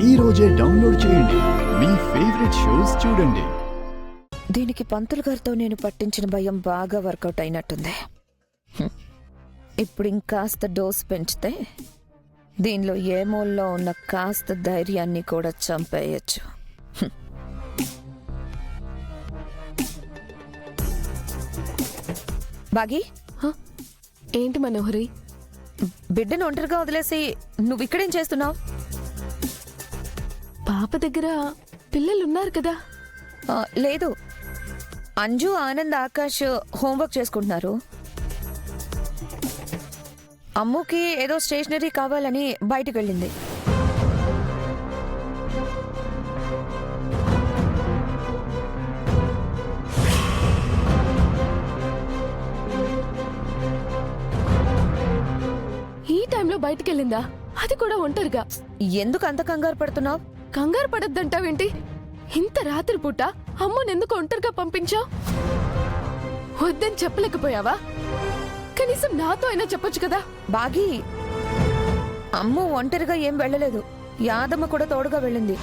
ఈ రోజే డౌన్లోడ్ చేయండి. మీ ఫేవరెట్ షోస్ చూడండి. దీనికి పంతులు గారితో నేను పట్టించిన భయం బాగా వర్కౌట్ అయినట్టుంది. ఇప్పుడు ఇంకాస్త డోస్ పెంచితే దీనిలో ఏ మూల్లో ఉన్న కాస్త ధైర్యాన్ని కూడా చంపేయచ్చు. బాగి, ఏంటి మనోహరి? బిడ్డను ఒంటరిగా వదిలేసి నువ్వు ఇక్కడేం చేస్తున్నావు? పాప దగ్గర పిల్లలున్నారు కదా. లేదు, అంజు, ఆనంద్, ఆకాష్ హోంవర్క్ చేసుకుంటున్నారు. అమ్ముకి ఏదో స్టేషనరీ కావాలని బయటికి వెళ్ళింది. ఈ టైంలో బయటికి వెళ్ళిందా? అది కూడా ఒంటరిగా? ఎందుకు అంత కంగారు పడుతున్నావు? కంగారు పడద్దంటావేంటి? ఇంత రాత్రి పూట అమ్మని ఎందుకు ఒంటరిగా పంపించావు? వద్దని చెప్పలేకపోయావా? కనీసం నాతో అయినా చెప్పొచ్చు కదా. బాగి, అమ్ము ఒంటరిగా ఏం వెళ్ళలేదు. యాదమ్మ కూడా తోడుగా వెళ్ళింది.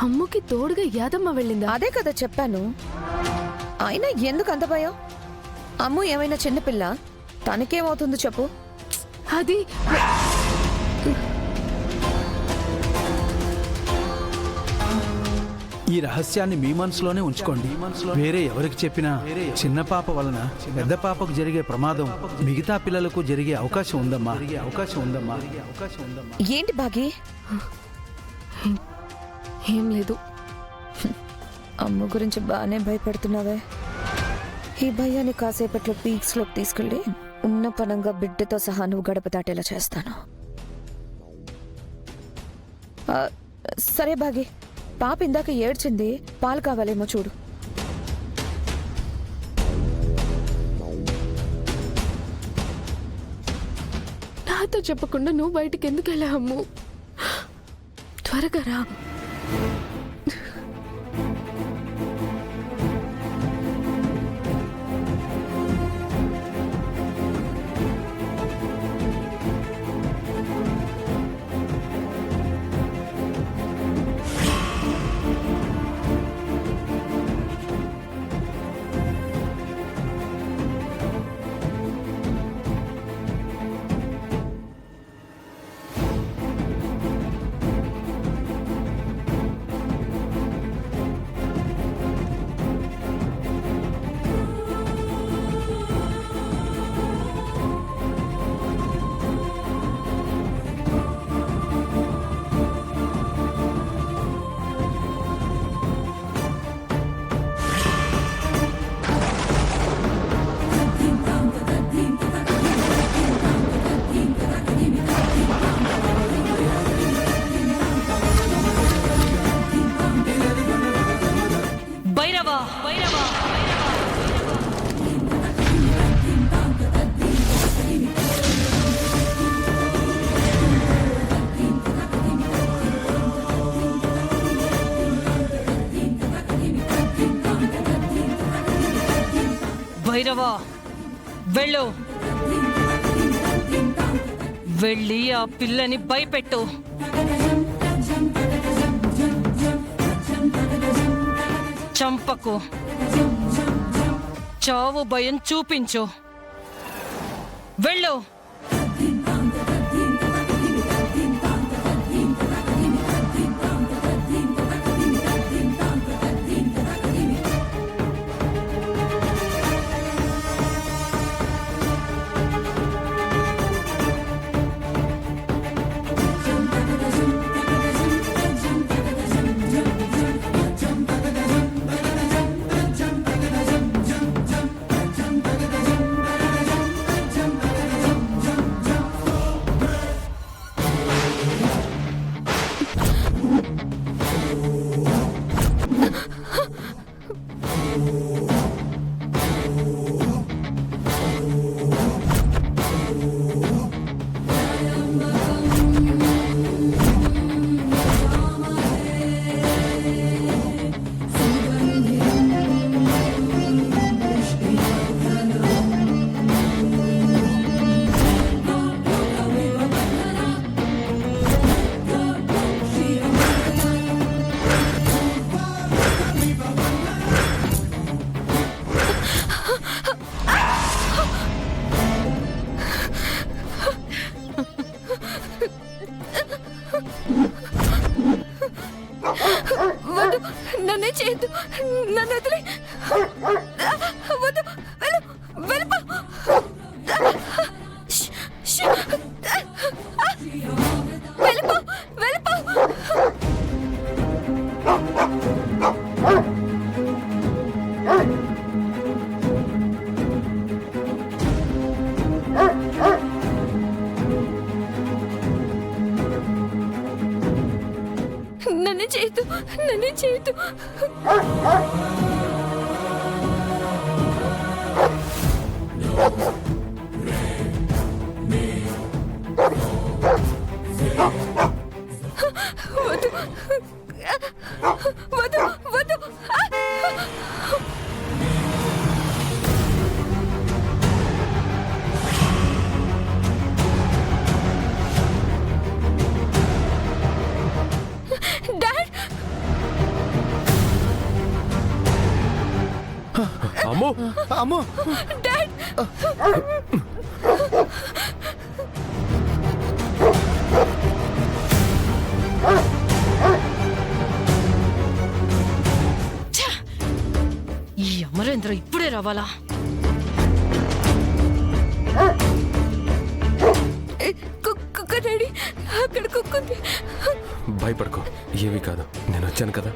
అమ్ముకి తోడుగా యాదమ్మ వెళ్ళిందా? అదే కదా చెప్పాను. అయినా ఎందుకు అంత భయం? అమ్ము ఏమైనా చిన్నపిల్ల, తనకేమవుతుంది చెప్పు. అది ఈ రహస్యాన్ని మీ మనసులోనే ఉంచుకోండి. వేరే ఎవరికి చెప్పినా చిన్న పాప వలన పెద్ద పాపకు జరిగే ప్రమాదం మిగతా పిల్లలకు జరిగే అవకాశం ఉందమ్మా. ఏంటి బాగి? ఏం లేదు. అమ్ము గురించి బాగానే భయపడుతున్నావే. ఈ భయాన్ని కాసేపట్లో పీక్స్లోకి తీసుకెళ్ళి ఉన్న పనంగా బిడ్డతో సహా నువ్వు గడప దాటేలా చేస్తాను. సరే బాగి, పాప ఇందాక ఏడ్చింది, పాలు కావాలేమో చూడు. నాతో చెప్పకుండా నువ్వు బయటికి ఎందుకు వెళ్ళా అమ్ము? త్వరగా రా. భైరవా, వెళ్ళు. వెళ్ళి ఆ పిల్లని భయపెట్టు. చంపకు. చావు భయం చూపించు. వెళ్ళు. వద్దు, నన్నే చేయొద్దు, నన్ను వదిలి వద్దు, వెళ్ళు, వెళ్ళిపో. ష్, ష్. వెళ్ళిపో, వెళ్ళిపో. నన్ను చేయొద్దు, నన్ను చేయొద్దు. వద్దు, వద్దు, వద్దు. డాడ్, అమ్మో అమ్మో డాడ్. ఈ అమరేంద్ర ఇప్పుడే రావాలా? కుక్క డాడీ, అక్కడ కుక్కుంది. భయపడుకో, ఏమీ కాదు, నేను వచ్చాను కదా.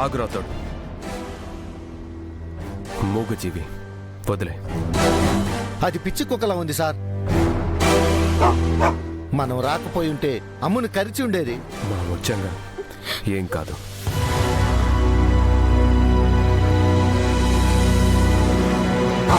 ఆగురాతాడు మూగజీవి, వదిలే. అది పిచ్చి కుక్కలా ఉంది సార్. మనం రాకపోయి ఉంటే అమ్ముని కరిచి ఉండేది. మనం వచ్చాంగా, ఏం కాదు. ఆ